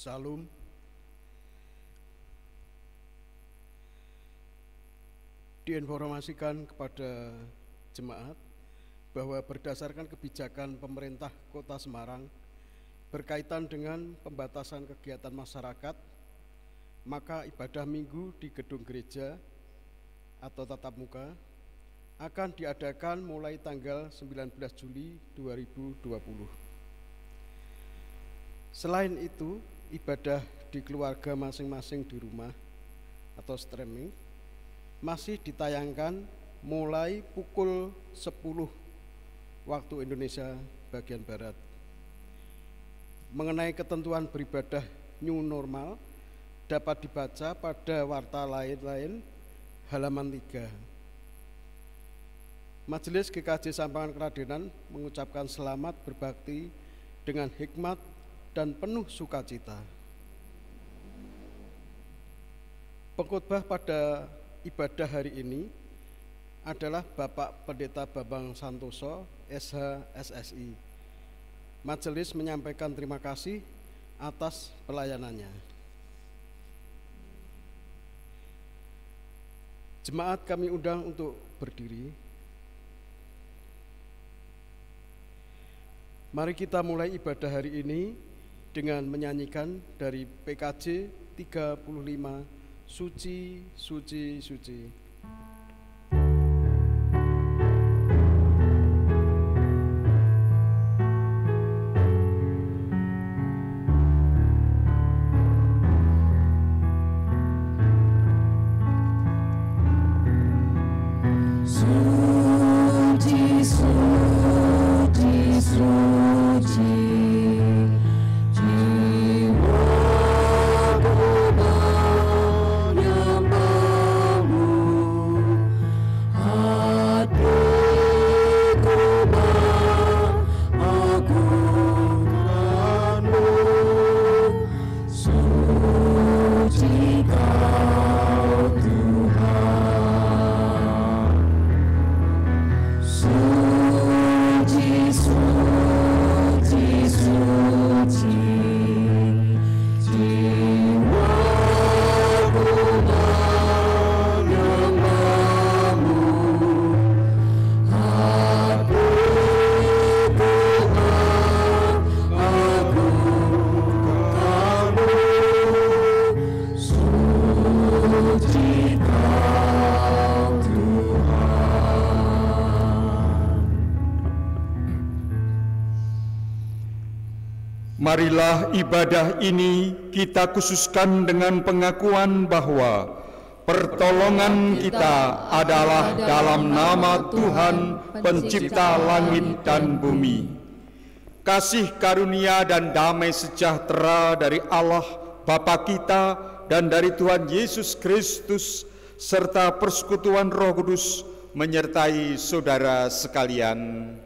Salam. Diinformasikan kepada jemaat bahwa berdasarkan kebijakan pemerintah Kota Semarang berkaitan dengan pembatasan kegiatan masyarakat, maka ibadah minggu di gedung gereja atau tatap muka akan diadakan mulai tanggal 19 Juli 2020. Selain itu, ibadah di keluarga masing-masing di rumah atau streaming masih ditayangkan mulai pukul 10 waktu Indonesia bagian Barat. Mengenai ketentuan beribadah new normal dapat dibaca pada warta lain-lain halaman 3. Majelis GKJ Sampangan Keradenan mengucapkan selamat berbakti dengan hikmat dan penuh sukacita. Pengkhotbah pada ibadah hari ini adalah Bapak Pendeta Bambang Santoso, SH SSI. Majelis menyampaikan terima kasih atas pelayanannya. Jemaat kami undang untuk berdiri. Mari kita mulai ibadah hari ini dengan menyanyikan dari PKJ 35, Suci, Suci, Suci. Marilah ibadah ini kita khususkan dengan pengakuan bahwa pertolongan kita adalah dalam nama Tuhan Pencipta langit dan bumi. Kasih karunia dan damai sejahtera dari Allah Bapa kita dan dari Tuhan Yesus Kristus serta persekutuan Roh Kudus menyertai saudara sekalian.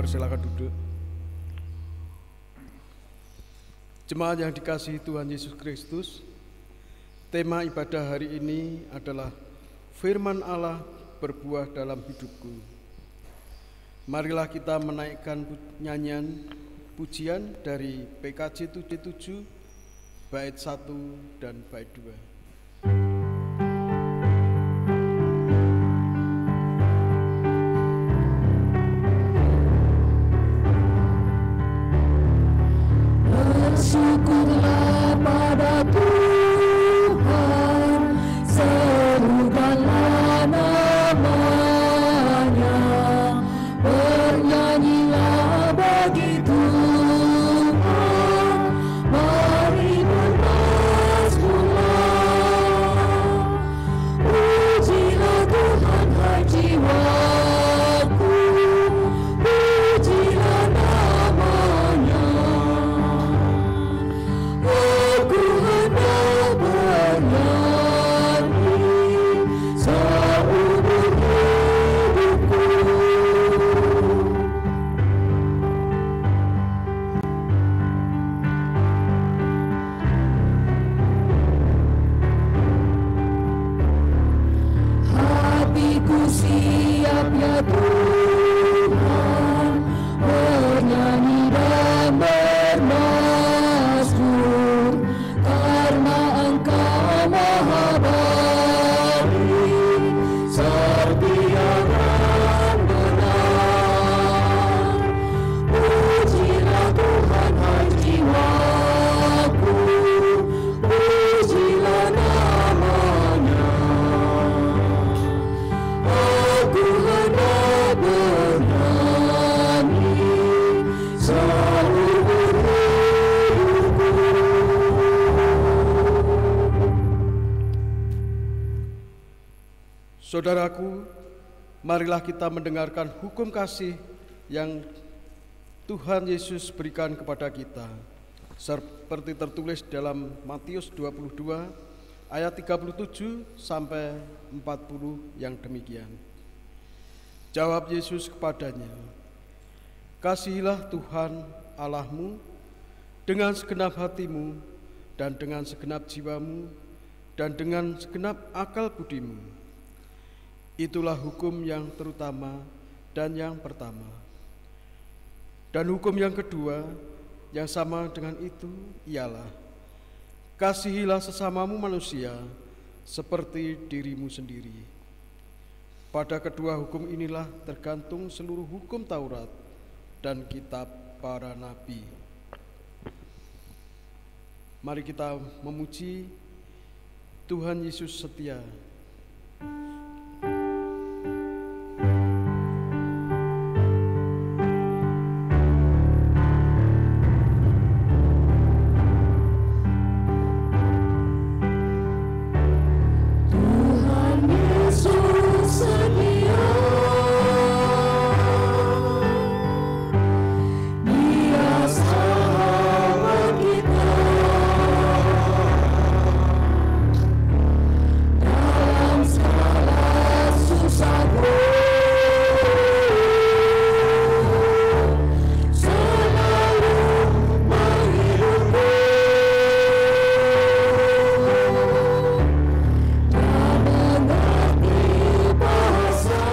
Silakan duduk. Jemaat yang dikasihi Tuhan Yesus Kristus, tema ibadah hari ini adalah firman Allah berbuah dalam hidupku. Marilah kita menaikkan nyanyian pujian dari PKJ 77 bait 1 dan bait 2. Syukurlah pada Tuhan, serukanlah namanya, bernyanyilah bagi Tuhan, mari bermasmurlah. Pujilah Tuhan hai jiwaku, pujilah namanya. Aku hendak ya Tuhan, bernyanyi dan bermazmur, karena Engkau Maha baik, setia dan benar. Pujilah Tuhan, hai jiwaku, pujilah nama-Nya. Aku hendak bernyanyi seumur hidupku. Saudaraku, marilah kita mendengarkan hukum kasih yang Tuhan Yesus berikan kepada kita, seperti tertulis dalam Matius 22 ayat 37 sampai 40 yang demikian. Jawab Yesus kepadanya, "Kasihilah Tuhan Allahmu dengan segenap hatimu dan dengan segenap jiwamu dan dengan segenap akal budimu. Itulah hukum yang terutama dan yang pertama. Dan hukum yang kedua yang sama dengan itu ialah, kasihilah sesamamu manusia seperti dirimu sendiri. Pada kedua hukum inilah tergantung seluruh hukum Taurat dan kitab para nabi." Mari kita memuji Tuhan Yesus setia. Tuhan Yesus setia, Dia sahabat kita. Dalam segala susahku, selalu menghidupku. Dia mengerti bahasa,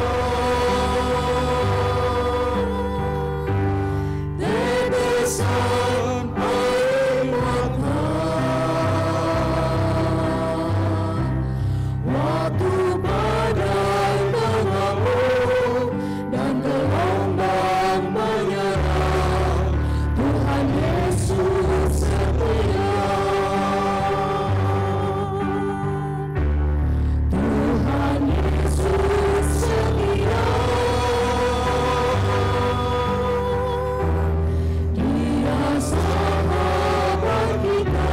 tetesan air mata, waktu badai mengamuk dan gelombang menyerang. Tuhan Yesus setia. Tuhan Yesus setia, Dia sahabat kita.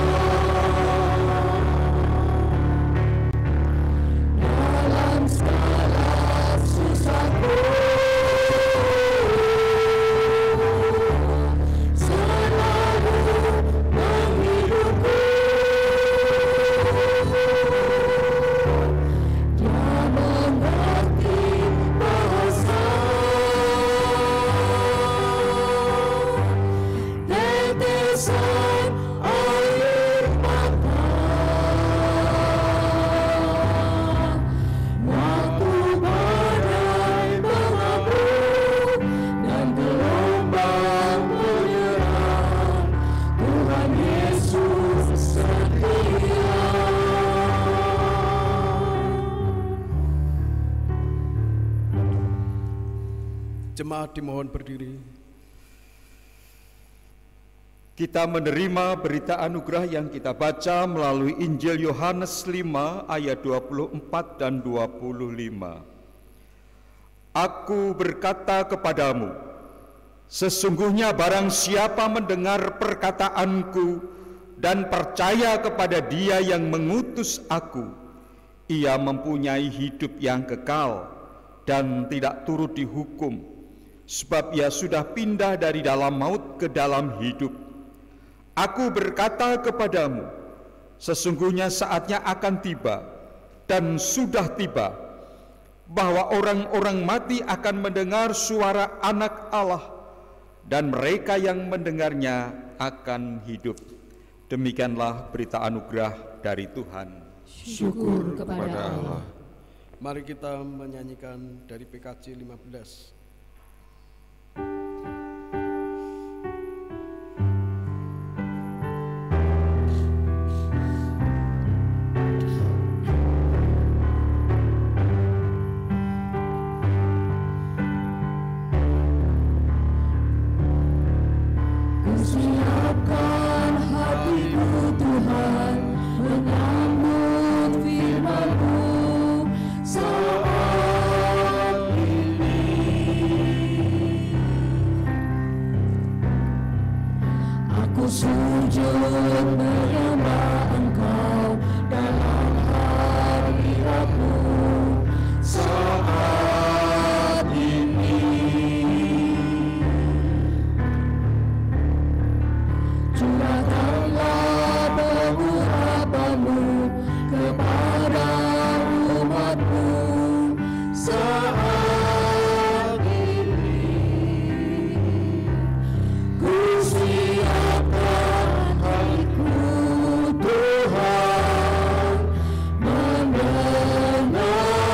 Dalam segala susahku, selalu menghidupku. Dia mengerti bahasa, tetesan air mata, waktu badai mengamuk dan gelombang menyerang. Tuhan Yesus setia. Jemaat dimohon berdiri. Kita menerima berita anugerah yang kita baca melalui Injil Yohanes 5 ayat 24 dan 25. Aku berkata kepadamu, sesungguhnya barang siapa mendengar perkataanku dan percaya kepada Dia yang mengutus aku, ia mempunyai hidup yang kekal dan tidak turut dihukum, sebab ia sudah pindah dari dalam maut ke dalam hidup. Aku berkata kepadamu, sesungguhnya saatnya akan tiba dan sudah tiba, bahwa orang-orang mati akan mendengar suara Anak Allah, dan mereka yang mendengarnya akan hidup. Demikianlah berita anugerah dari Tuhan. Syukur kepada Allah. Mari kita menyanyikan dari PKJ 15. Siapkan hatiku Tuhan menyambut firman-Mu saat ini. Aku sujud menyembah Engkau dalam hadirat-Mu saat ini. Curahkanlah pengurapan-Mu kepada umat-Mu saat ini. Ku siapkan hatiku Tuhan mendengar firman-Mu.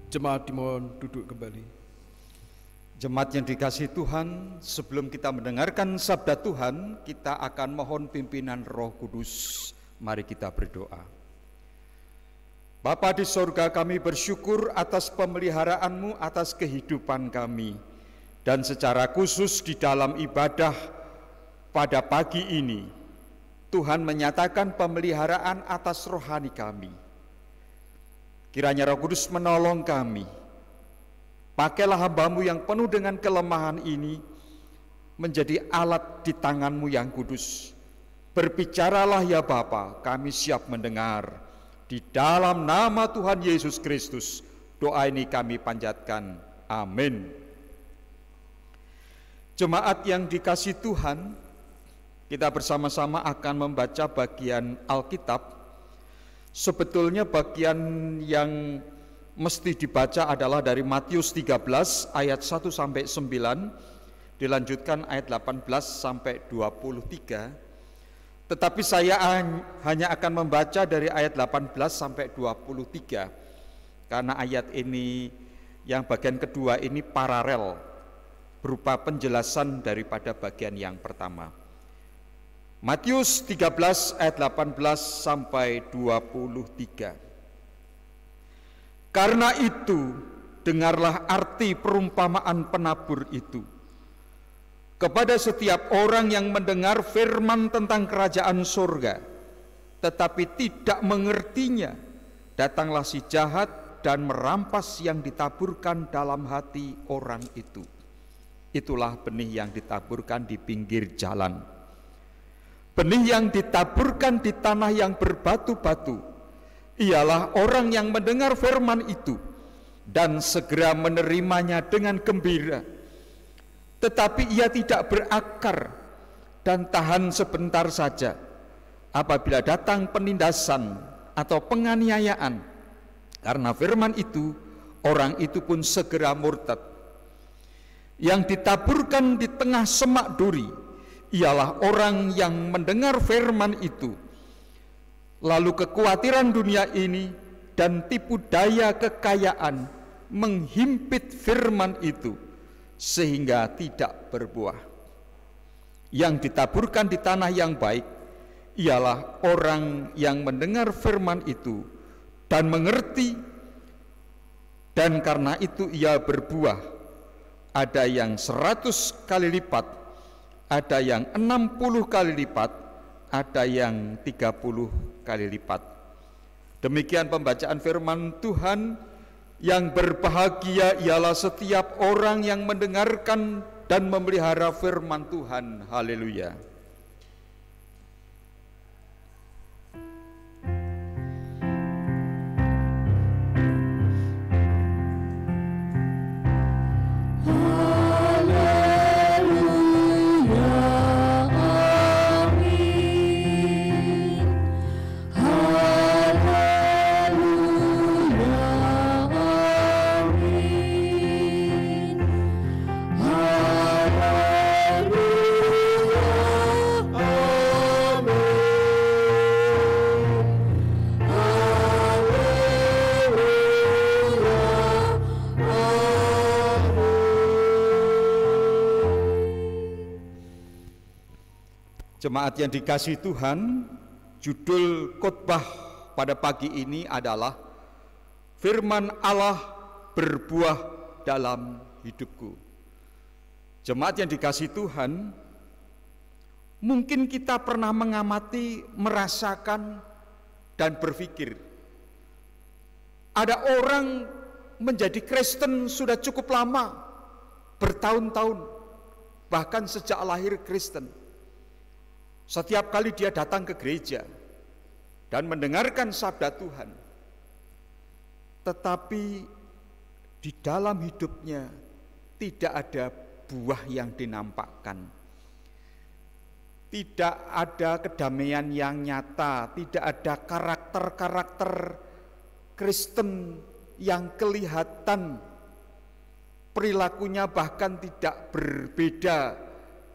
Jemaat dimohon duduk kembali. Jemaat yang dikasihi Tuhan, sebelum kita mendengarkan sabda Tuhan, kita akan mohon pimpinan Roh Kudus. Mari kita berdoa. Bapa di sorga, kami bersyukur atas pemeliharaan-Mu atas kehidupan kami. Dan secara khusus di dalam ibadah pada pagi ini, Tuhan menyatakan pemeliharaan atas rohani kami. Kiranya Roh Kudus menolong kami. Pakailah hamba-Mu yang penuh dengan kelemahan ini menjadi alat di tangan-Mu yang kudus. Berbicaralah ya Bapa, kami siap mendengar. Di dalam nama Tuhan Yesus Kristus, doa ini kami panjatkan. Amin. Jemaat yang dikasihi Tuhan, kita bersama-sama akan membaca bagian Alkitab. Sebetulnya bagian yang mesti dibaca adalah dari Matius 13 ayat 1 sampai 9, dilanjutkan ayat 18 sampai 23. Tetapi saya hanya akan membaca dari ayat 18 sampai 23, karena ayat ini yang bagian kedua ini paralel, berupa penjelasan daripada bagian yang pertama. Matius 13 ayat 18 sampai 23. Karena itu, dengarlah arti perumpamaan penabur itu. Kepada setiap orang yang mendengar firman tentang kerajaan surga, tetapi tidak mengertinya, datanglah si jahat dan merampas yang ditaburkan dalam hati orang itu. Itulah benih yang ditaburkan di pinggir jalan. Benih yang ditaburkan di tanah yang berbatu-batu ialah orang yang mendengar firman itu dan segera menerimanya dengan gembira. Tetapi ia tidak berakar dan tahan sebentar saja. Apabila datang penindasan atau penganiayaan karena firman itu, orang itu pun segera murtad. Yang ditaburkan di tengah semak duri ialah orang yang mendengar firman itu, lalu kekhawatiran dunia ini dan tipu daya kekayaan menghimpit firman itu sehingga tidak berbuah. yang ditaburkan di tanah yang baik ialah orang yang mendengar firman itu dan mengerti, dan karena itu ia berbuah, ada yang 100 kali lipat, ada yang 60 kali lipat, ada yang 30 kali lipat. Demikian pembacaan firman Tuhan. Yang berbahagia ialah setiap orang yang mendengarkan dan memelihara firman Tuhan. Haleluya. Jemaat yang dikasihi Tuhan, judul khotbah pada pagi ini adalah Firman Allah berbuah dalam hidupku. Jemaat yang dikasihi Tuhan, mungkin kita pernah mengamati, merasakan, dan berpikir, ada orang menjadi Kristen sudah cukup lama, bertahun-tahun, bahkan sejak lahir Kristen. Setiap kali dia datang ke gereja dan mendengarkan sabda Tuhan, tetapi di dalam hidupnya tidak ada buah yang dinampakkan. Tidak ada kedamaian yang nyata, tidak ada karakter-karakter Kristen yang kelihatan. Perilakunya bahkan tidak berbeda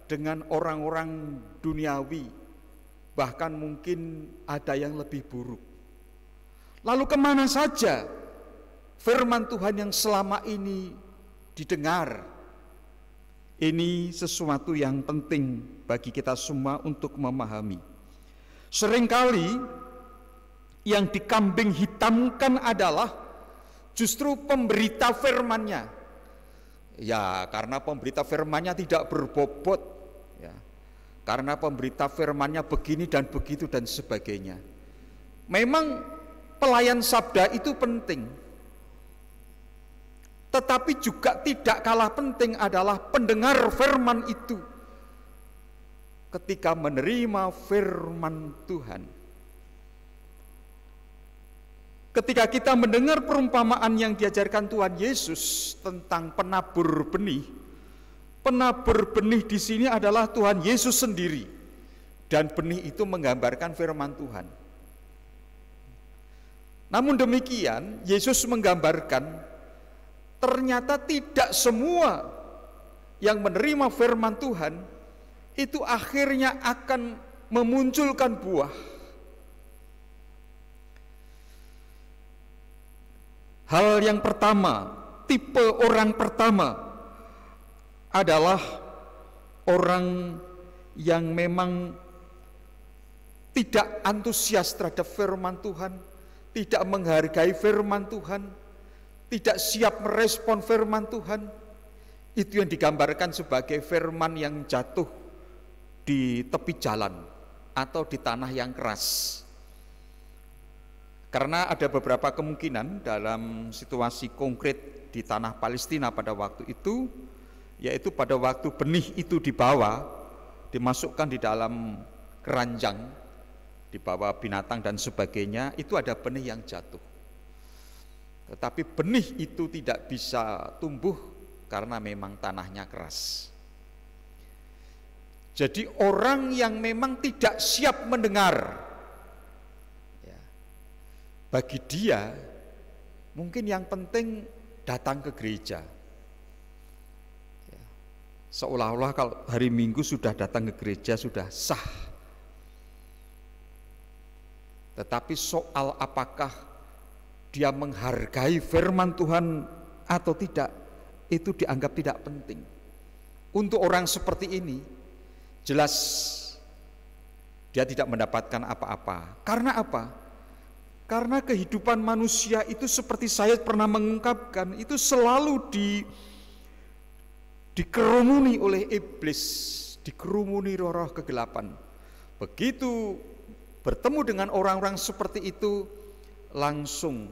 dengan orang-orang duniawi, bahkan mungkin ada yang lebih buruk. Lalu kemana saja firman Tuhan yang selama ini didengar? Ini sesuatu yang penting bagi kita semua untuk memahami. Seringkali yang dikambing hitamkan adalah justru pemberita firman-Nya. Ya, karena pemberita firman-Nya tidak berbobot, ya, karena pemberita firman-Nya begini dan begitu dan sebagainya. Memang pelayan sabda itu penting, tetapi juga tidak kalah penting adalah pendengar firman itu ketika menerima firman Tuhan. Ketika kita mendengar perumpamaan yang diajarkan Tuhan Yesus tentang penabur benih di sini adalah Tuhan Yesus sendiri, dan benih itu menggambarkan firman Tuhan. Namun demikian, Yesus menggambarkan ternyata tidak semua yang menerima firman Tuhan itu akhirnya akan memunculkan buah. Hal yang pertama, tipe orang pertama adalah orang yang memang tidak antusias terhadap firman Tuhan, tidak menghargai firman Tuhan, tidak siap merespon firman Tuhan. Itu yang digambarkan sebagai firman yang jatuh di tepi jalan atau di tanah yang keras. Karena ada beberapa kemungkinan dalam situasi konkret di tanah Palestina pada waktu itu, yaitu pada waktu benih itu dibawa, dimasukkan di dalam keranjang, dibawa binatang dan sebagainya, itu ada benih yang jatuh. Tetapi benih itu tidak bisa tumbuh karena memang tanahnya keras. Jadi orang yang memang tidak siap mendengar, bagi dia mungkin yang penting datang ke gereja. Seolah-olah kalau hari Minggu sudah datang ke gereja sudah sah. Tetapi soal apakah dia menghargai firman Tuhan atau tidak, itu dianggap tidak penting. Untuk orang seperti ini, jelas dia tidak mendapatkan apa-apa. Karena apa? Karena kehidupan manusia itu seperti saya pernah mengungkapkan, itu selalu dikerumuni oleh iblis, dikerumuni roh-roh kegelapan. Begitu bertemu dengan orang-orang seperti itu, langsung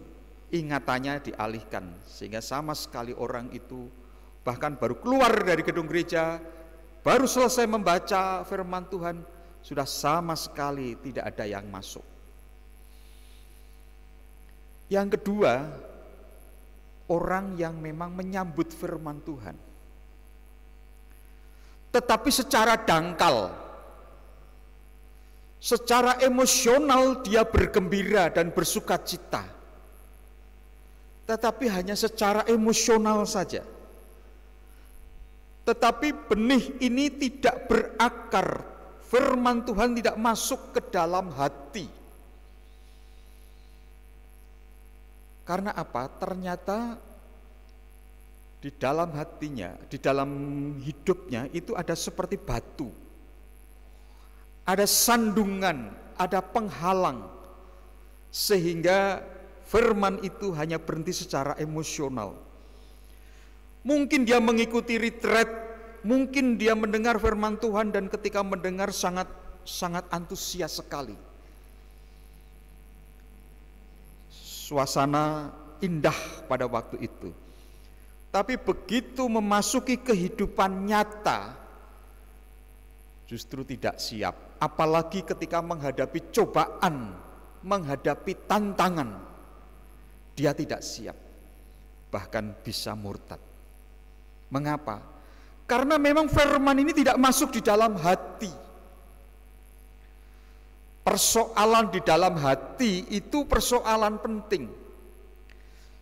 ingatannya dialihkan, sehingga sama sekali orang itu bahkan baru keluar dari gedung gereja, baru selesai membaca firman Tuhan, sudah sama sekali tidak ada yang masuk. Yang kedua, orang yang memang menyambut firman Tuhan, tetapi secara dangkal, secara emosional dia bergembira dan bersuka cita, tetapi hanya secara emosional saja. Tetapi benih ini tidak berakar, firman Tuhan tidak masuk ke dalam hati. Karena apa? Ternyata di dalam hatinya, di dalam hidupnya itu ada seperti batu, ada sandungan, ada penghalang, sehingga firman itu hanya berhenti secara emosional. Mungkin dia mengikuti retreat, mungkin dia mendengar firman Tuhan dan ketika mendengar sangat antusias sekali. Suasana indah pada waktu itu. Tapi begitu memasuki kehidupan nyata, justru tidak siap. Apalagi ketika menghadapi cobaan, menghadapi tantangan, dia tidak siap. Bahkan bisa murtad. Mengapa? Karena memang firman ini tidak masuk di dalam hati. Persoalan di dalam hati itu persoalan penting.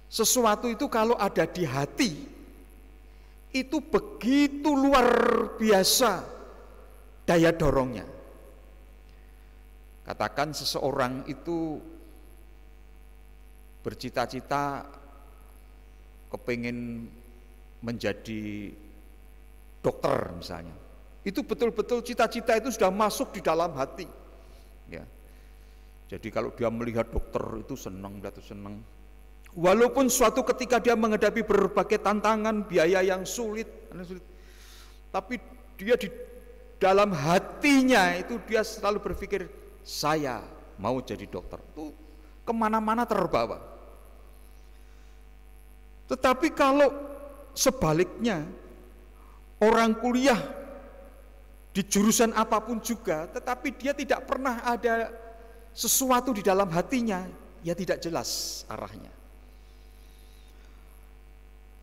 Sesuatu itu kalau ada di hati, itu begitu luar biasa daya dorongnya. Katakan seseorang itu bercita-cita kepingin menjadi dokter misalnya. Itu betul-betul cita-cita itu sudah masuk di dalam hati. Ya. Jadi kalau dia melihat dokter itu senang. Walaupun suatu ketika dia menghadapi berbagai tantangan, biaya yang sulit, tapi dia di dalam hatinya itu dia selalu berpikir, saya mau jadi dokter. Itu kemana-mana terbawa. Tetapi kalau sebaliknya, orang kuliah di jurusan apapun juga, tetapi dia tidak pernah ada sesuatu di dalam hatinya, ya tidak jelas arahnya.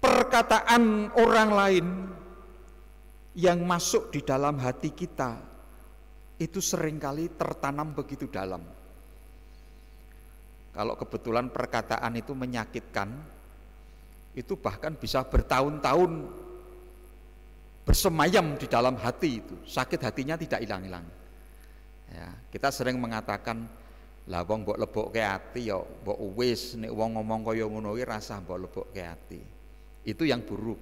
Perkataan orang lain yang masuk di dalam hati kita itu seringkali tertanam begitu dalam. Kalau kebetulan perkataan itu menyakitkan, itu bahkan bisa bertahun-tahun bersemayam di dalam hati itu, sakit hatinya tidak hilang-hilang. Ya, kita sering mengatakan, lah wong mbok lebokke ati ya mbok wis, nek wong ngomong kaya ngono iki rasah mbok lebokke ati. Itu yang buruk.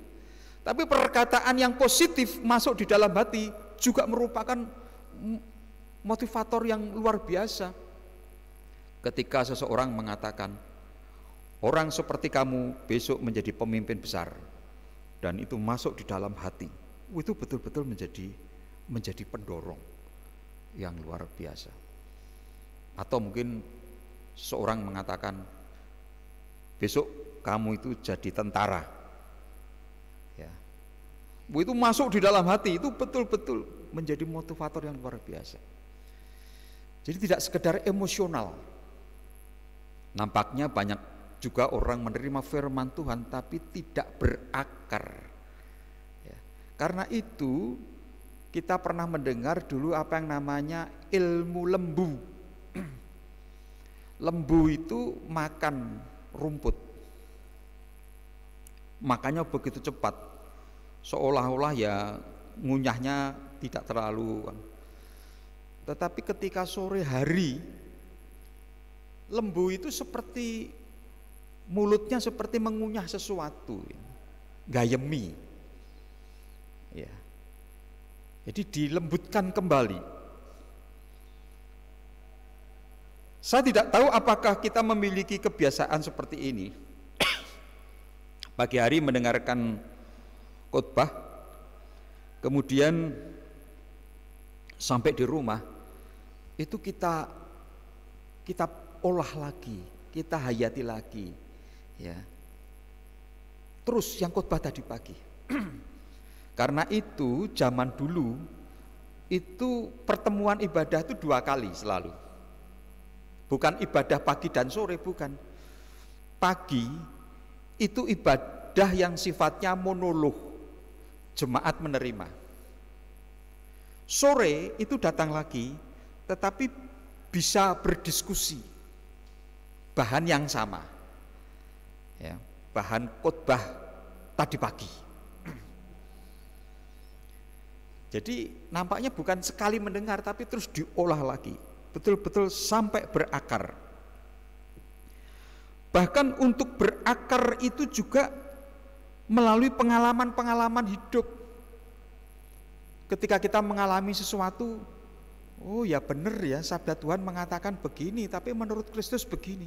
Tapi perkataan yang positif masuk di dalam hati juga merupakan motivator yang luar biasa. Ketika seseorang mengatakan, orang seperti kamu besok menjadi pemimpin besar, dan itu masuk di dalam hati, itu betul-betul menjadi pendorong yang luar biasa. Atau mungkin seorang mengatakan, besok kamu itu jadi tentara, ya, itu masuk di dalam hati, itu betul-betul menjadi motivator yang luar biasa. Jadi tidak sekedar emosional. Nampaknya banyak juga orang menerima firman Tuhan tapi tidak berakar. Karena itu kita pernah mendengar dulu apa yang namanya ilmu lembu. Lembu itu makan rumput, makanya begitu cepat, seolah-olah ya ngunyahnya tidak terlalu. Tetapi ketika sore hari, lembu itu seperti mulutnya seperti mengunyah sesuatu, gayemi. Ya. Jadi dilembutkan kembali. Saya tidak tahu apakah kita memiliki kebiasaan seperti ini. Pagi hari mendengarkan khotbah, kemudian sampai di rumah itu kita olah lagi, kita hayati lagi, ya. Terus yang khotbah tadi pagi. Karena itu zaman dulu itu pertemuan ibadah itu 2 kali selalu. Bukan ibadah pagi dan sore, bukan. Pagi itu ibadah yang sifatnya monolog, jemaat menerima. Sore itu datang lagi, tetapi bisa berdiskusi bahan yang sama, ya, bahan khotbah tadi pagi. Jadi nampaknya bukan sekali mendengar, tapi terus diolah lagi, betul-betul sampai berakar. Bahkan untuk berakar itu juga melalui pengalaman-pengalaman hidup. Ketika kita mengalami sesuatu, oh ya benar ya, sabda Tuhan mengatakan begini, tapi menurut Kristus begini.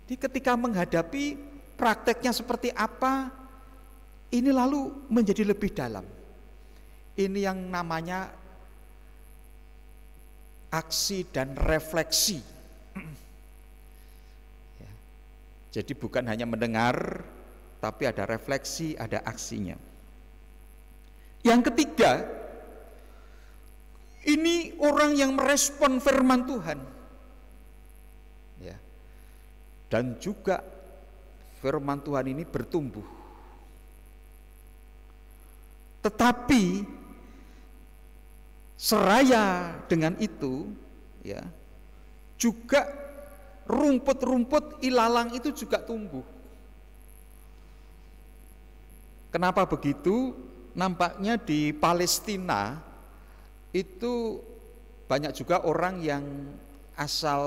Jadi ketika menghadapi prakteknya seperti apa, ini lalu menjadi lebih dalam. Ini yang namanya aksi dan refleksi. Ya. Jadi bukan hanya mendengar, tapi ada refleksi, ada aksinya. Yang ketiga, ini orang yang merespon firman Tuhan, ya. Dan juga firman Tuhan ini bertumbuh. Tetapi seraya dengan itu, ya, juga rumput-rumput ilalang itu juga tumbuh. Kenapa begitu? Nampaknya di Palestina itu banyak juga orang yang asal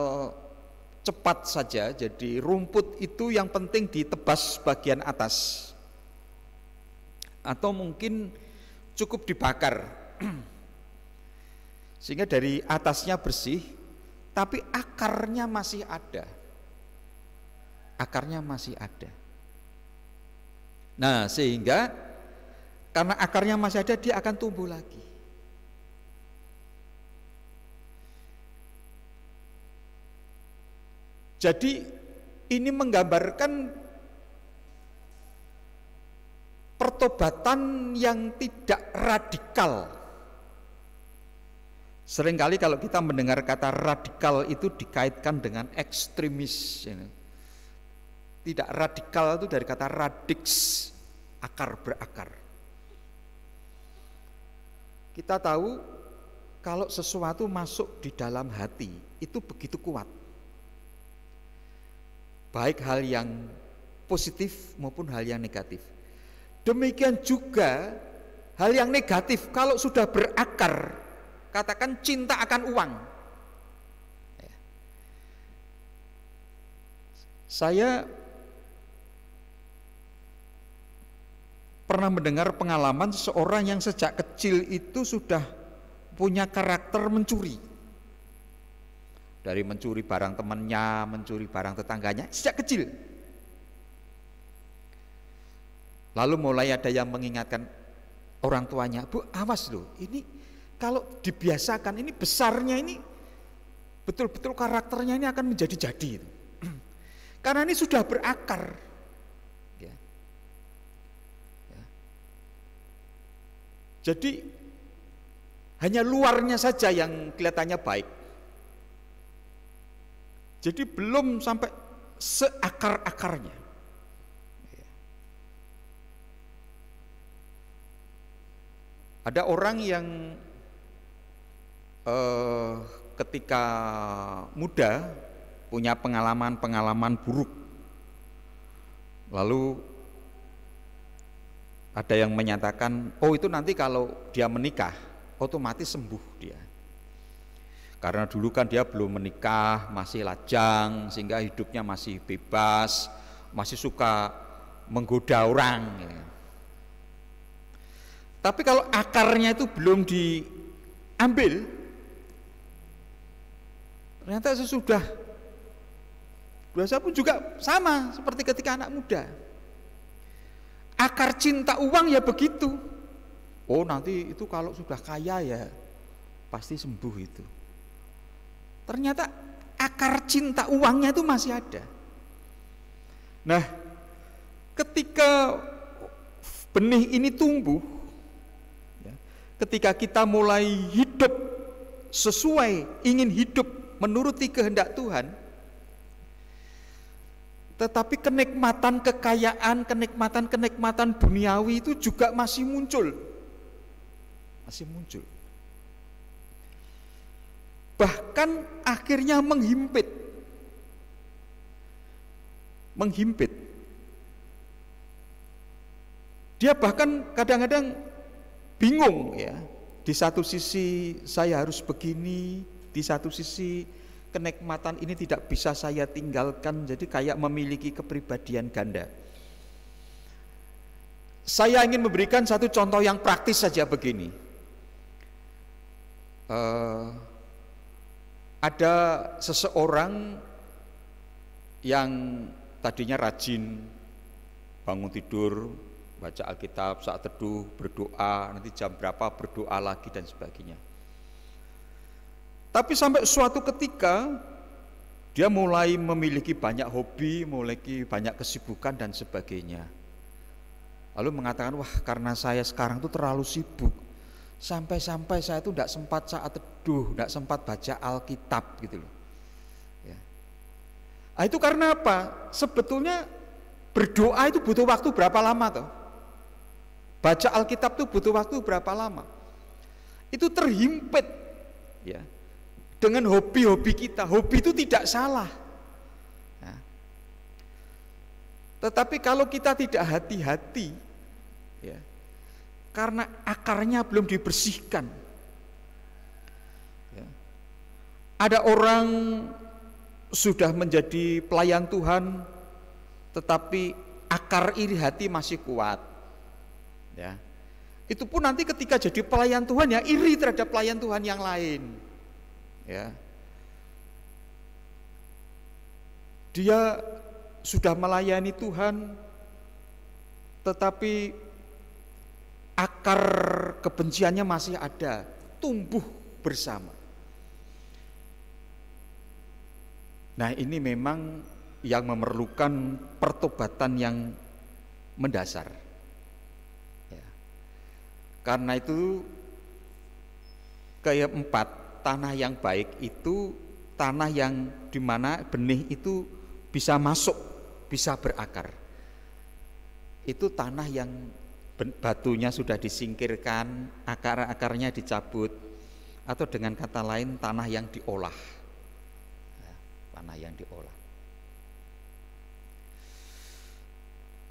cepat saja. Jadi rumput itu yang penting ditebas bagian atas, atau mungkin cukup dibakar sehingga dari atasnya bersih, tapi akarnya masih ada. Akarnya masih ada. Nah, sehingga karena akarnya masih ada, dia akan tumbuh lagi. Jadi ini menggambarkan pertobatan yang tidak radikal. Seringkali kalau kita mendengar kata radikal itu dikaitkan dengan ekstremis. Tidak radikal itu dari kata radix, akar, berakar. Kita tahu kalau sesuatu masuk di dalam hati itu begitu kuat. Baik hal yang positif maupun hal yang negatif. Demikian juga hal yang negatif kalau sudah berakar, katakan cinta akan uang. Saya pernah mendengar pengalaman seseorang yang sejak kecil itu sudah punya karakter mencuri. Dari mencuri barang temannya, mencuri barang tetangganya sejak kecil. Lalu mulai ada yang mengingatkan orang tuanya, "Bu, awas loh, ini kalau dibiasakan, ini besarnya ini betul-betul karakternya ini akan menjadi-jadi." Karena ini sudah berakar. Ya. Ya. Jadi hanya luarnya saja yang kelihatannya baik. Jadi belum sampai seakar-akarnya. Ya. Ada orang yang ketika muda punya pengalaman-pengalaman buruk, lalu ada yang menyatakan, oh itu nanti kalau dia menikah otomatis sembuh dia, karena dulu kan dia belum menikah, masih lajang, sehingga hidupnya masih bebas, masih suka menggoda orang ya. Tapi kalau akarnya itu belum ambil, ternyata sesudah dewasa pun juga sama seperti ketika anak muda. Akar cinta uang ya begitu. Oh nanti itu kalau sudah kaya ya pasti sembuh itu. Ternyata akar cinta uangnya itu masih ada. Nah, ketika benih ini tumbuh, ya, ketika kita mulai hidup sesuai, ingin hidup menuruti kehendak Tuhan, tetapi kenikmatan kekayaan, kenikmatan duniawi itu juga masih muncul. Masih muncul. Bahkan akhirnya menghimpit. Dia bahkan kadang-kadang bingung ya. Di satu sisi saya harus begini, di satu sisi kenikmatan ini tidak bisa saya tinggalkan, jadi kayak memiliki kepribadian ganda. Saya ingin memberikan satu contoh yang praktis saja begini. Ada seseorang yang tadinya rajin bangun tidur, baca Alkitab, saat teduh, berdoa, nanti jam berapa berdoa lagi dan sebagainya. Tapi sampai suatu ketika dia mulai memiliki banyak hobi, memiliki banyak kesibukan dan sebagainya. Lalu mengatakan, wah karena saya sekarang tuh terlalu sibuk, sampai-sampai saya tuh tidak sempat saat teduh, tidak sempat baca Alkitab gitu loh. Ya. Nah, itu karena apa? Sebetulnya berdoa itu butuh waktu berapa lama toh? Baca Alkitab itu butuh waktu berapa lama? Itu terhimpit ya dengan hobi-hobi kita. Hobi itu tidak salah. Nah, tetapi kalau kita tidak hati-hati ya, karena akarnya belum dibersihkan ya. Ada orang sudah menjadi pelayan Tuhan tetapi akar iri hati masih kuat ya. Itu pun nanti ketika jadi pelayan Tuhan ya iri terhadap pelayan Tuhan yang lain ya. Dia sudah melayani Tuhan tetapi akar kebenciannya masih ada, tumbuh bersama. Nah, ini memang yang memerlukan pertobatan yang mendasar. Ya. Karena itu keempat, tanah yang baik itu tanah yang dimana benih itu bisa masuk, bisa berakar. Itu tanah yang batunya sudah disingkirkan, akar-akarnya dicabut, atau dengan kata lain tanah yang diolah. Ya, tanah yang diolah.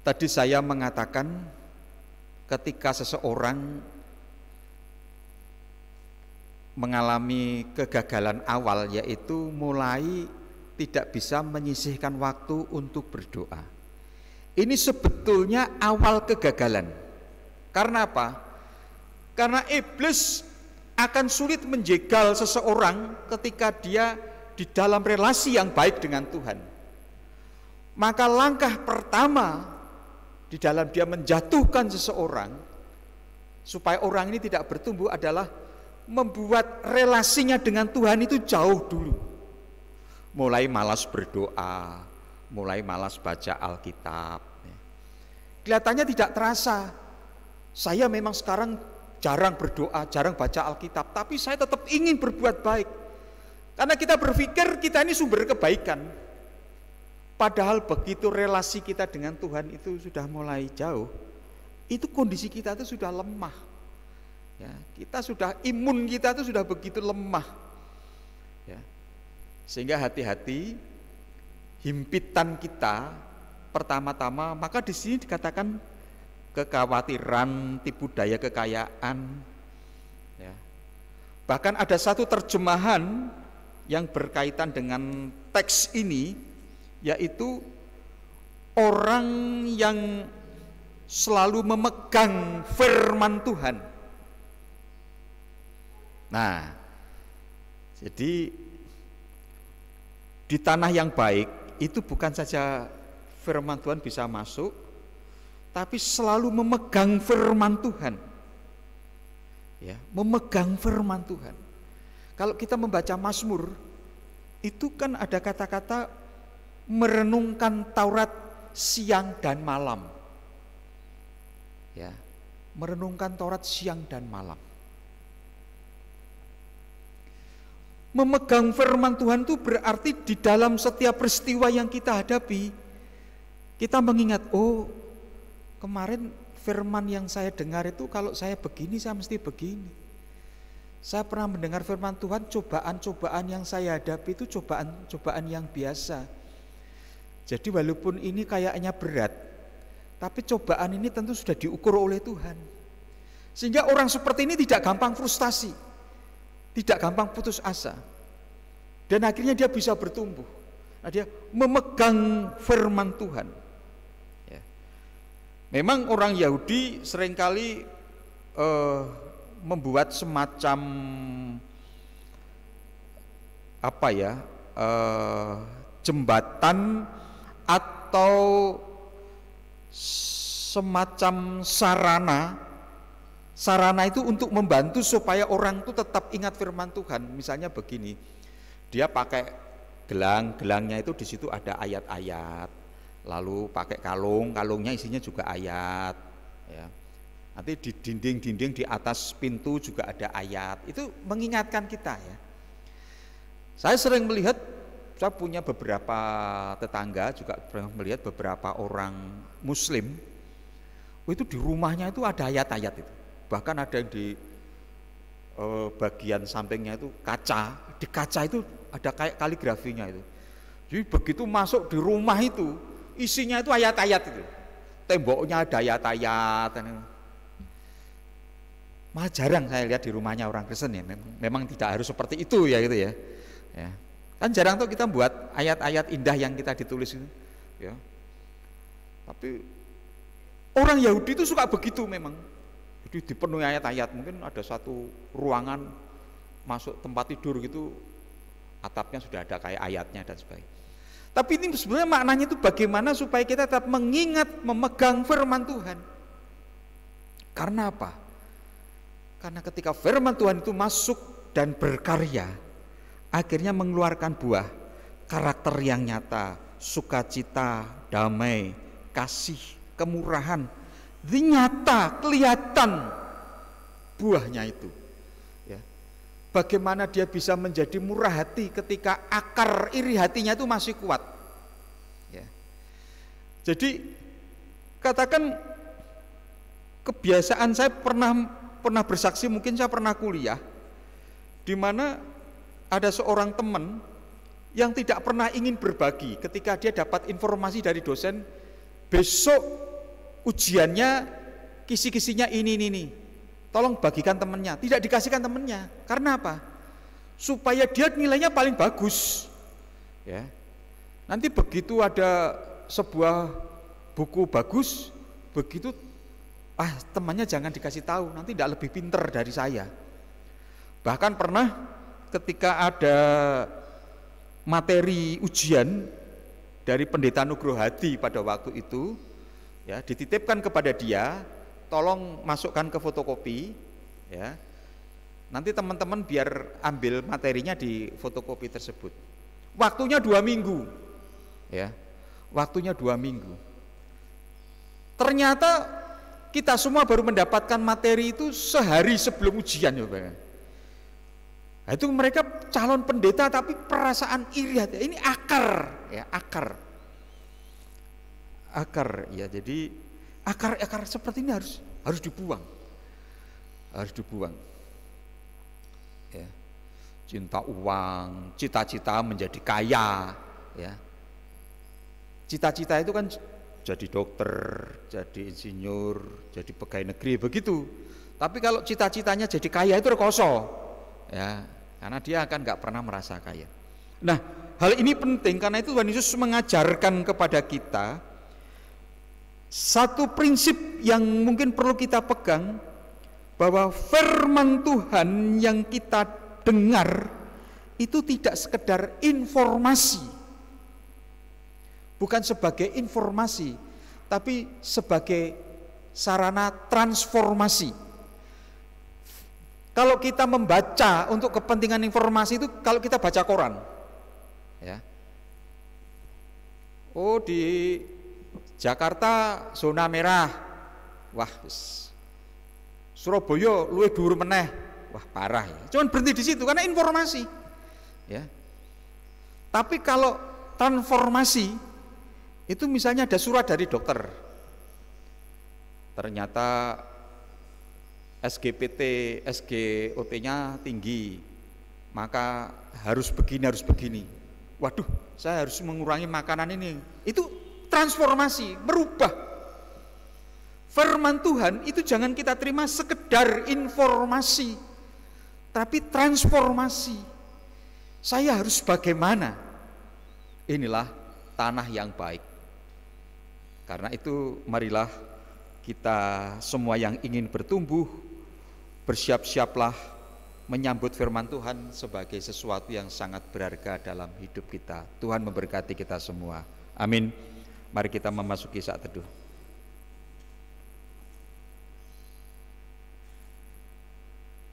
Tadi saya mengatakan ketika seseorang mengalami kegagalan awal, yaitu mulai tidak bisa menyisihkan waktu untuk berdoa. Ini sebetulnya awal kegagalan. Karena apa? Karena iblis akan sulit menjegal seseorang ketika dia di dalam relasi yang baik dengan Tuhan. Maka langkah pertama di dalam dia menjatuhkan seseorang supaya orang ini tidak bertumbuh adalah membuat relasinya dengan Tuhan itu jauh dulu. Mulai malas berdoa, mulai malas baca Alkitab. Kelihatannya tidak terasa. Saya memang sekarang jarang berdoa, jarang baca Alkitab, tapi saya tetap ingin berbuat baik. Karena kita berpikir kita ini sumber kebaikan. Padahal begitu relasi kita dengan Tuhan itu sudah mulai jauh, itu kondisi kita itu sudah lemah. Ya, kita sudah imun kita itu sudah begitu lemah. Ya. Sehingga hati-hati himpitan kita pertama-tama, maka di sini dikatakan kekhawatiran, tipu daya kekayaan. Ya. Bahkan ada satu terjemahan yang berkaitan dengan teks ini, yaitu orang yang selalu memegang firman Tuhan. Nah, jadi di tanah yang baik itu bukan saja firman Tuhan bisa masuk, tapi selalu memegang firman Tuhan. Ya, memegang firman Tuhan. Kalau kita membaca Mazmur, itu kan ada kata-kata merenungkan Taurat siang dan malam. Ya, merenungkan Taurat siang dan malam. Memegang firman Tuhan itu berarti di dalam setiap peristiwa yang kita hadapi, kita mengingat, oh kemarin firman yang saya dengar itu kalau saya begini, saya mesti begini. Saya pernah mendengar firman Tuhan, cobaan-cobaan yang saya hadapi itu cobaan-cobaan yang biasa. Jadi walaupun ini kayaknya berat, tapi cobaan ini tentu sudah diukur oleh Tuhan. Sehingga orang seperti ini tidak gampang frustasi, tidak gampang putus asa, dan akhirnya dia bisa bertumbuh. Nah, dia memegang firman Tuhan. Ya. Memang orang Yahudi seringkali membuat semacam jembatan atau semacam sarana itu untuk membantu supaya orang itu tetap ingat firman Tuhan. Misalnya begini, dia pakai gelangnya itu di situ ada ayat-ayat, lalu pakai kalungnya isinya juga ayat, ya. Nanti di dinding di atas pintu juga ada ayat, itu mengingatkan kita, ya. Saya sering melihat, saya punya beberapa tetangga juga pernah melihat beberapa orang Muslim, itu di rumahnya itu ada ayat-ayat itu. Bahkan ada yang di bagian sampingnya itu kaca, di kaca itu ada kayak kaligrafinya itu. Jadi begitu masuk di rumah itu, isinya itu ayat-ayat itu. Temboknya ada ayat-ayat. Malah jarang saya lihat di rumahnya orang Kristen, ya. Memang tidak harus seperti itu ya gitu ya. Ya. Kan jarang tuh kita buat ayat-ayat indah yang kita ditulis itu. Ya. Tapi orang Yahudi itu suka begitu memang. Jadi dipenuhi ayat-ayat, mungkin ada satu ruangan masuk tempat tidur gitu, atapnya sudah ada kayak ayatnya dan sebagainya. Tapi ini sebenarnya maknanya itu bagaimana supaya kita tetap mengingat, memegang firman Tuhan. Karena apa? Karena ketika firman Tuhan itu masuk dan berkarya, akhirnya mengeluarkan buah karakter yang nyata, sukacita, damai, kasih, kemurahan. Nyata, kelihatan buahnya itu, ya. Bagaimana dia bisa menjadi murah hati ketika akar iri hatinya itu masih kuat, ya. Jadi katakan kebiasaan saya pernah bersaksi, mungkin saya pernah kuliah di mana ada seorang teman yang tidak pernah ingin berbagi ketika dia dapat informasi dari dosen, besok ujiannya kisi-kisinya ini, tolong bagikan temennya. Tidak dikasihkan temennya. Karena apa? Supaya dia nilainya paling bagus, ya. Nanti begitu ada sebuah buku bagus, begitu temannya jangan dikasih tahu, nanti tidak lebih pinter dari saya. Bahkan pernah ketika ada materi ujian dari Pendeta Nugrohadi pada waktu itu, ya, dititipkan kepada dia, tolong masukkan ke fotokopi, ya. Nanti teman-teman biar ambil materinya di fotokopi tersebut. Waktunya 2 minggu, ya. Waktunya 2 minggu. Ternyata kita semua baru mendapatkan materi itu sehari sebelum ujian, ya, Pak. Nah, itu mereka calon pendeta tapi perasaan iri hati. Ini akar, ya, akar, ya. Jadi akar seperti ini harus dibuang, ya. Cinta uang, cita-cita menjadi kaya, ya. Cita-cita itu kan jadi dokter, jadi insinyur, jadi pegawai negeri, begitu. Tapi kalau cita-citanya jadi kaya itu rekoso, ya, karena dia akan nggak pernah merasa kaya. Nah, hal ini penting karena itu Tuhan Yesus mengajarkan kepada kita satu prinsip yang mungkin perlu kita pegang, bahwa firman Tuhan yang kita dengar itu tidak sekedar informasi, bukan sebagai informasi, tapi sebagai sarana transformasi. Kalau kita membaca untuk kepentingan informasi itu, kalau kita baca koran, ya, oh di Jakarta zona merah, wah, Surabaya luwih dhuwur meneh, wah parah ya. Cuman berhenti di situ karena informasi, ya. Tapi kalau transformasi itu misalnya ada surat dari dokter, ternyata SGPT, SGOT-nya tinggi, maka harus begini. Waduh, saya harus mengurangi makanan ini. Itu transformasi, merubah. Firman Tuhan itu jangan kita terima sekedar informasi, tapi transformasi. Saya harus bagaimana? Inilah tanah yang baik. Karena itu marilah kita semua yang ingin bertumbuh, bersiap-siaplah menyambut firman Tuhan sebagai sesuatu yang sangat berharga dalam hidup kita. Tuhan memberkati kita semua. Amin. Mari kita memasuki saat teduh.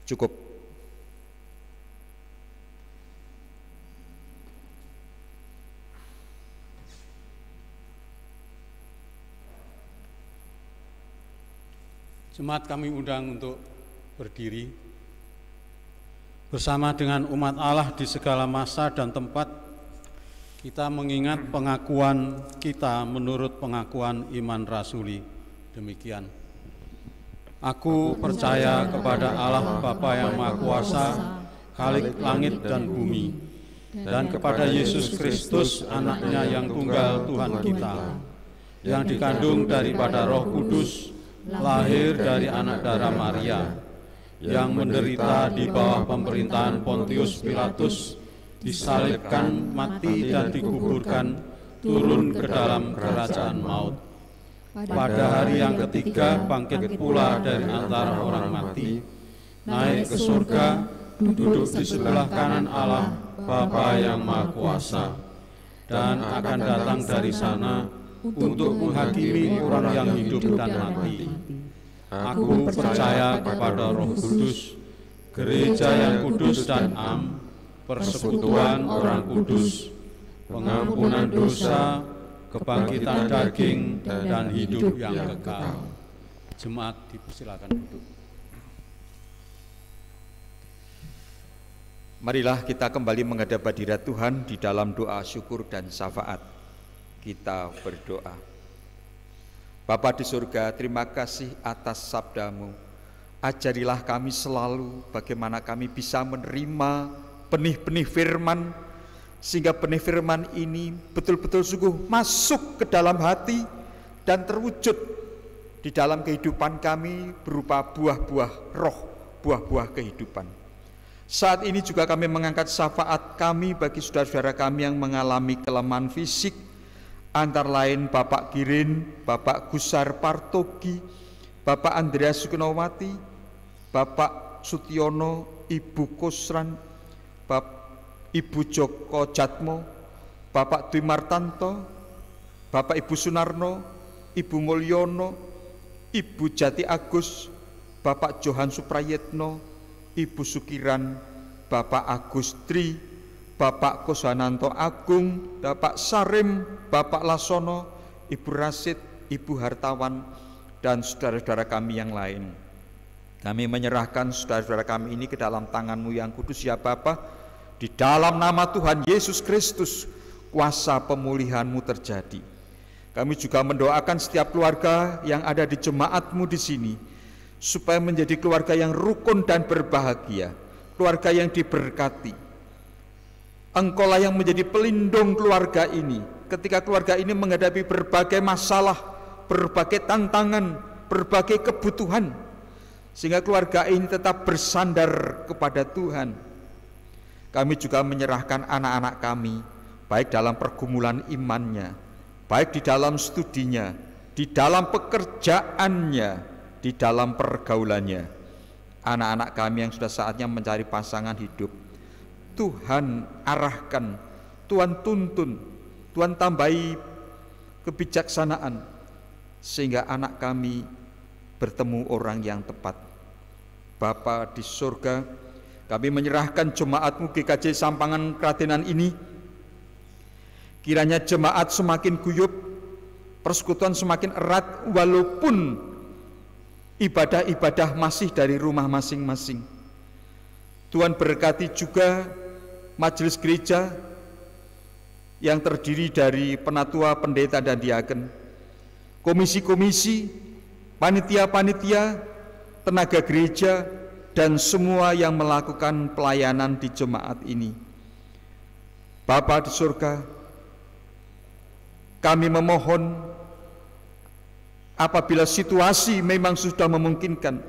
Cukup. Jemaat kami undang untuk berdiri bersama dengan umat Allah di segala masa dan tempat. Kita mengingat pengakuan kita menurut pengakuan iman rasuli. Demikian. Aku percaya kepada Allah Bapa yang Maha Kuasa, Khalik langit dan bumi, dan kepada Yesus Kristus, Anaknya yang tunggal Tuhan kita, yang dikandung daripada Roh Kudus, lahir dari anak darah Maria, yang menderita di bawah pemerintahan Pontius Pilatus, disalibkan, mati dan dikuburkan, turun ke dalam kerajaan maut. Pada hari yang ketiga bangkit pula dari antara orang mati, naik ke surga, duduk di sebelah kanan Allah Bapa yang Maha Kuasa, dan akan datang dari sana untuk menghakimi orang yang hidup dan mati. Aku percaya kepada Roh Kudus, gereja yang kudus dan am, persekutuan orang kudus, pengampunan dosa, kebangkitan daging, dan hidup yang kekal. Jemaat dipersilakan duduk. Marilah kita kembali menghadap hadirat Tuhan di dalam doa syukur dan syafaat. Kita berdoa. Bapa di surga, terima kasih atas sabda-Mu. Ajarilah kami selalu bagaimana kami bisa menerima benih-benih firman, sehingga benih firman ini betul-betul sungguh masuk ke dalam hati dan terwujud di dalam kehidupan kami berupa buah-buah roh, buah-buah kehidupan. Saat ini juga kami mengangkat syafaat kami bagi saudara-saudara kami yang mengalami kelemahan fisik, antara lain Bapak Girin, Bapak Gusar Partogi, Bapak Andreas Sukunawati, Bapak Sutiono, Ibu Kusran, Ibu Joko Jatmo, Bapak Dwi Martanto, Bapak Ibu Sunarno, Ibu Mulyono, Ibu Jati Agus, Bapak Johan Suprayetno, Ibu Sukiran, Bapak Agus Tri, Bapak Kosananto Agung, Bapak Sarim, Bapak Lasono, Ibu Rasid, Ibu Hartawan, dan saudara-saudara kami yang lain. Kami menyerahkan saudara-saudara kami ini ke dalam tangan-Mu yang kudus ya Bapa. Di dalam nama Tuhan Yesus Kristus, kuasa pemulihan-Mu terjadi. Kami juga mendoakan setiap keluarga yang ada di jemaat-Mu di sini, supaya menjadi keluarga yang rukun dan berbahagia, keluarga yang diberkati. Engkaulah yang menjadi pelindung keluarga ini, ketika keluarga ini menghadapi berbagai masalah, berbagai tantangan, berbagai kebutuhan, sehingga keluarga ini tetap bersandar kepada Tuhan. Kami juga menyerahkan anak-anak kami, baik dalam pergumulan imannya, baik di dalam studinya, di dalam pekerjaannya, di dalam pergaulannya. anak-anak kami yang sudah saatnya mencari pasangan hidup. Tuhan arahkan, Tuhan tuntun, Tuhan tambahi kebijaksanaan, sehingga anak kami bertemu orang yang tepat. Bapa di surga, kami menyerahkan jemaat-Mu GKJ Sampangan Kradenan ini. Kiranya jemaat semakin guyup, persekutuan semakin erat, walaupun ibadah-ibadah masih dari rumah masing-masing. Tuhan berkati juga majelis gereja yang terdiri dari penatua, pendeta, dan diaken, komisi-komisi, panitia-panitia, tenaga gereja, dan semua yang melakukan pelayanan di jemaat ini. Bapa di surga, kami memohon apabila situasi memang sudah memungkinkan,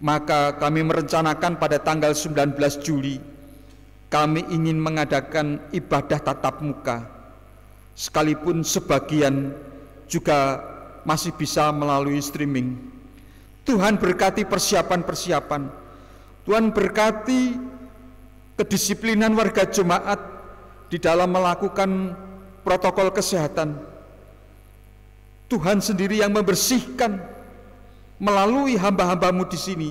maka kami merencanakan pada tanggal 19 Juli kami ingin mengadakan ibadah tatap muka, sekalipun sebagian juga masih bisa melalui streaming. Tuhan berkati persiapan-persiapan, Tuhan berkati kedisiplinan warga jemaat di dalam melakukan protokol kesehatan. Tuhan sendiri yang membersihkan melalui hamba-hamba-Mu di sini,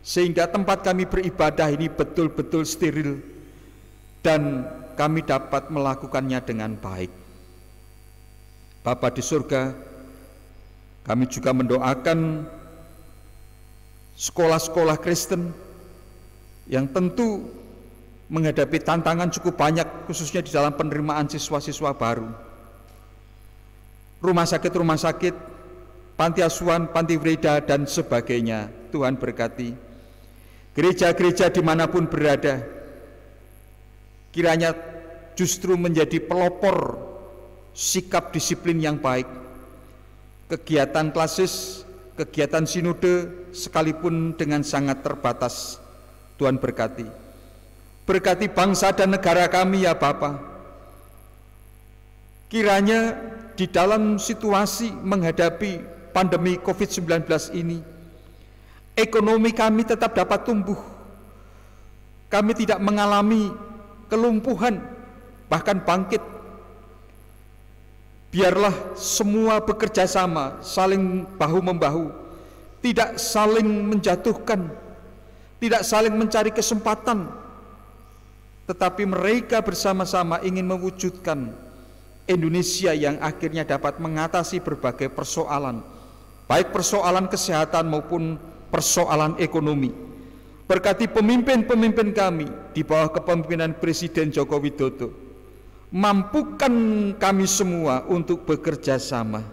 sehingga tempat kami beribadah ini betul-betul steril dan kami dapat melakukannya dengan baik. Bapa di surga, kami juga mendoakan sekolah-sekolah Kristen yang tentu menghadapi tantangan cukup banyak, khususnya di dalam penerimaan siswa-siswa baru. Rumah sakit, panti asuhan, panti Frida, dan sebagainya. Tuhan berkati gereja-gereja dimanapun berada, kiranya justru menjadi pelopor sikap disiplin yang baik. Kegiatan klasis, kegiatan sinode, sekalipun dengan sangat terbatas, Tuhan berkati. Berkati bangsa dan negara kami ya Bapa. Kiranya di dalam situasi menghadapi pandemi COVID-19 ini, ekonomi kami tetap dapat tumbuh. Kami tidak mengalami kelumpuhan, bahkan bangkit. Biarlah semua bekerja sama, saling bahu-membahu, tidak saling menjatuhkan, tidak saling mencari kesempatan, tetapi mereka bersama-sama ingin mewujudkan Indonesia yang akhirnya dapat mengatasi berbagai persoalan, baik persoalan kesehatan maupun persoalan ekonomi. Berkati pemimpin-pemimpin kami di bawah kepemimpinan Presiden Joko Widodo, mampukan kami semua untuk bekerja sama.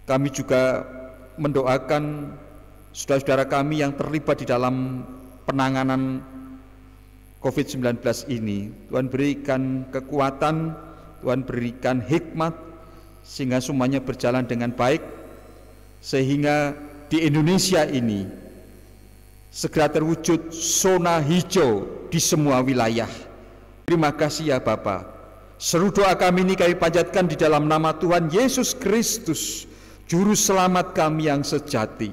Kami juga mendoakan saudara-saudara kami yang terlibat di dalam penanganan COVID-19 ini. Tuhan berikan kekuatan, Tuhan berikan hikmat, sehingga semuanya berjalan dengan baik, sehingga di Indonesia ini segera terwujud zona hijau di semua wilayah. Terima kasih ya Bapa. Seru doa kami ini kami panjatkan di dalam nama Tuhan Yesus Kristus, Juru Selamat kami yang sejati.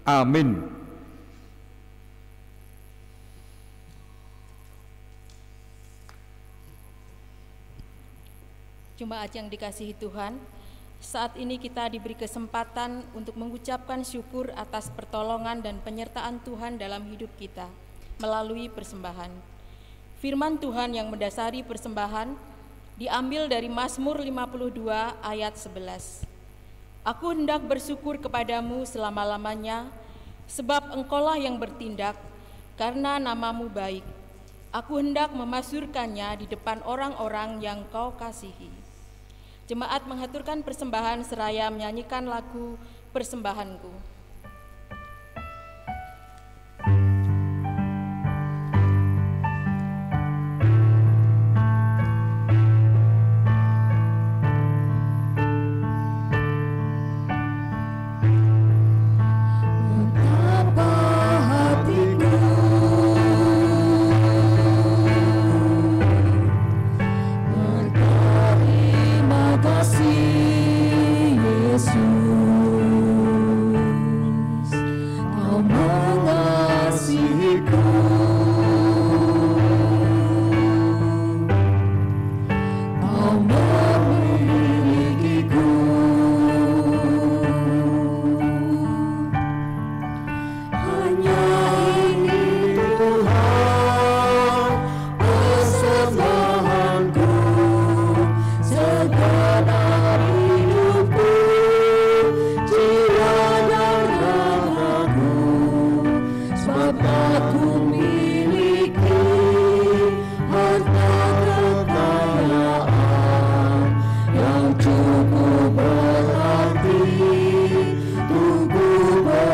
Amin. Jemaat yang dikasihi Tuhan, saat ini kita diberi kesempatan untuk mengucapkan syukur atas pertolongan dan penyertaan Tuhan dalam hidup kita melalui persembahan. Firman Tuhan yang mendasari persembahan diambil dari Mazmur 52 ayat 11. Aku hendak bersyukur kepadamu selama-lamanya, sebab Engkaulah yang bertindak, karena namamu baik. Aku hendak memasyurkannya di depan orang-orang yang Kau kasihi. Jemaat mengaturkan persembahan seraya menyanyikan lagu Persembahanku. Terima kasih Yesus.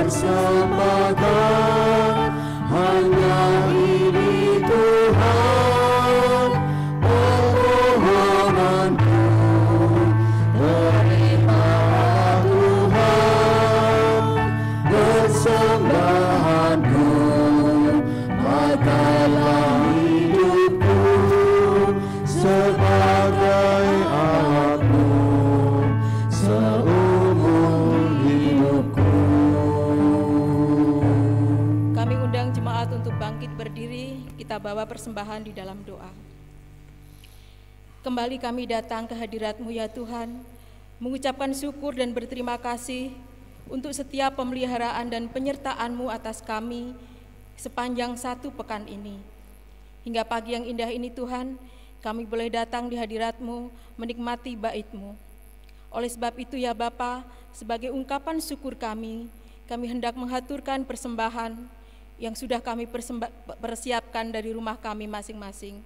persembahkan hanya ini Tuhan, permohonanku, terimalah Tuhan, persembahanku, pakailah hidupku sebagai alatmu seumur hidupku. Kami undang jemaat untuk bangkit berdiri, kita bawa persembahan di dalam doa. Kembali kami datang ke hadirat-Mu ya Tuhan, mengucapkan syukur dan berterima kasih untuk setiap pemeliharaan dan penyertaan-Mu atas kami sepanjang 1 pekan ini. Hingga pagi yang indah ini Tuhan, kami boleh datang di hadirat-Mu, menikmati bait-Mu. Oleh sebab itu ya Bapa, sebagai ungkapan syukur kami hendak menghaturkan persembahan yang sudah kami persiapkan dari rumah kami masing-masing.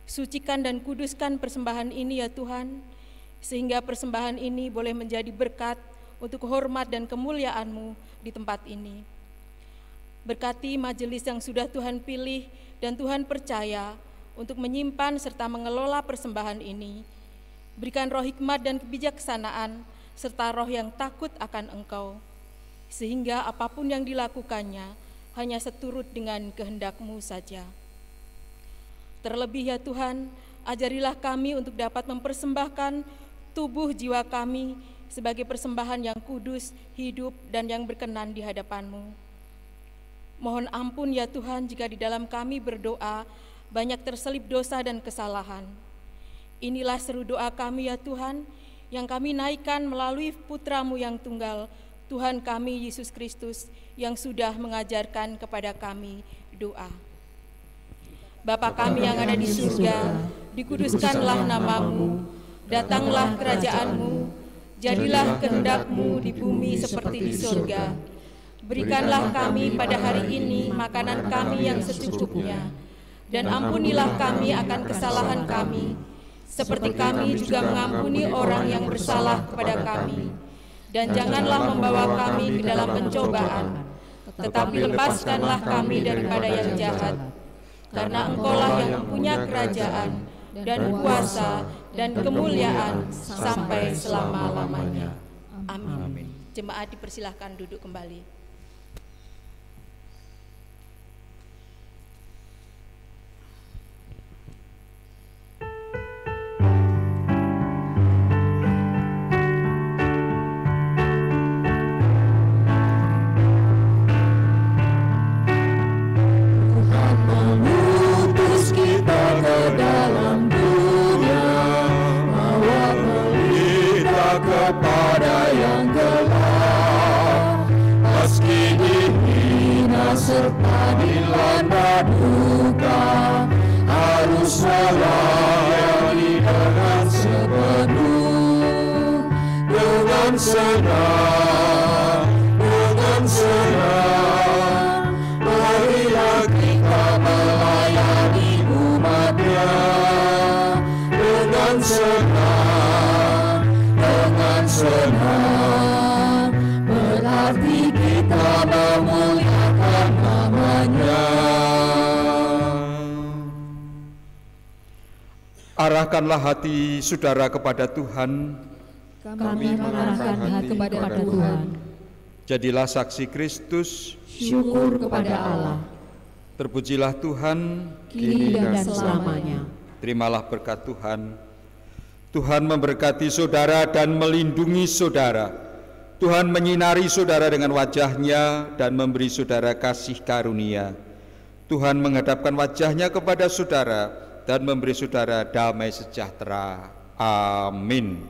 Sucikan dan kuduskan persembahan ini ya Tuhan, sehingga persembahan ini boleh menjadi berkat untuk hormat dan kemuliaan-Mu di tempat ini. Berkati majelis yang sudah Tuhan pilih dan Tuhan percaya untuk menyimpan serta mengelola persembahan ini. Berikan roh hikmat dan kebijaksanaan serta roh yang takut akan Engkau, sehingga apapun yang dilakukannya hanya seturut dengan kehendak-Mu saja. Terlebih ya Tuhan, ajarilah kami untuk dapat mempersembahkan tubuh jiwa kami sebagai persembahan yang kudus, hidup, dan yang berkenan di hadapan-Mu. Mohon ampun ya Tuhan jika di dalam kami berdoa banyak terselip dosa dan kesalahan. Inilah seru doa kami ya Tuhan, yang kami naikkan melalui Putra-Mu yang tunggal, Tuhan kami Yesus Kristus, yang sudah mengajarkan kepada kami doa. Bapa kami yang ada di surga, dikuduskanlah nama-Mu, datanglah kerajaan-Mu, jadilah kehendak-Mu di bumi seperti di surga. Berikanlah kami pada hari ini makanan kami yang secukupnya, dan ampunilah kami akan kesalahan kami, seperti kami juga mengampuni orang yang bersalah kepada kami. Dan janganlah membawa kami ke dalam pencobaan, tetapi lepaskanlah kami daripada yang jahat. Karena Engkaulah yang punya kerajaan dan kuasa dan kemuliaan sampai selama-lamanya. Amin. Jemaat dipersilahkan duduk kembali. Kepada yang gelap, meski dihina serta dilanda duka, harus melayani dengan sepenuh, dengan senang, marilah kita melayani umat-Nya dengan senang, berarti kita memuliakan nama-Nya. Arahkanlah hati saudara kepada Tuhan. Kami mengarahkan hati kepada Tuhan. Jadilah saksi Kristus. Syukur kepada Allah. Terpujilah Tuhan kini dan selamanya. Terimalah berkat Tuhan. Tuhan memberkati saudara dan melindungi saudara. Tuhan menyinari saudara dengan wajah-Nya dan memberi saudara kasih karunia. Tuhan menghadapkan wajah-Nya kepada saudara dan memberi saudara damai sejahtera. Amin.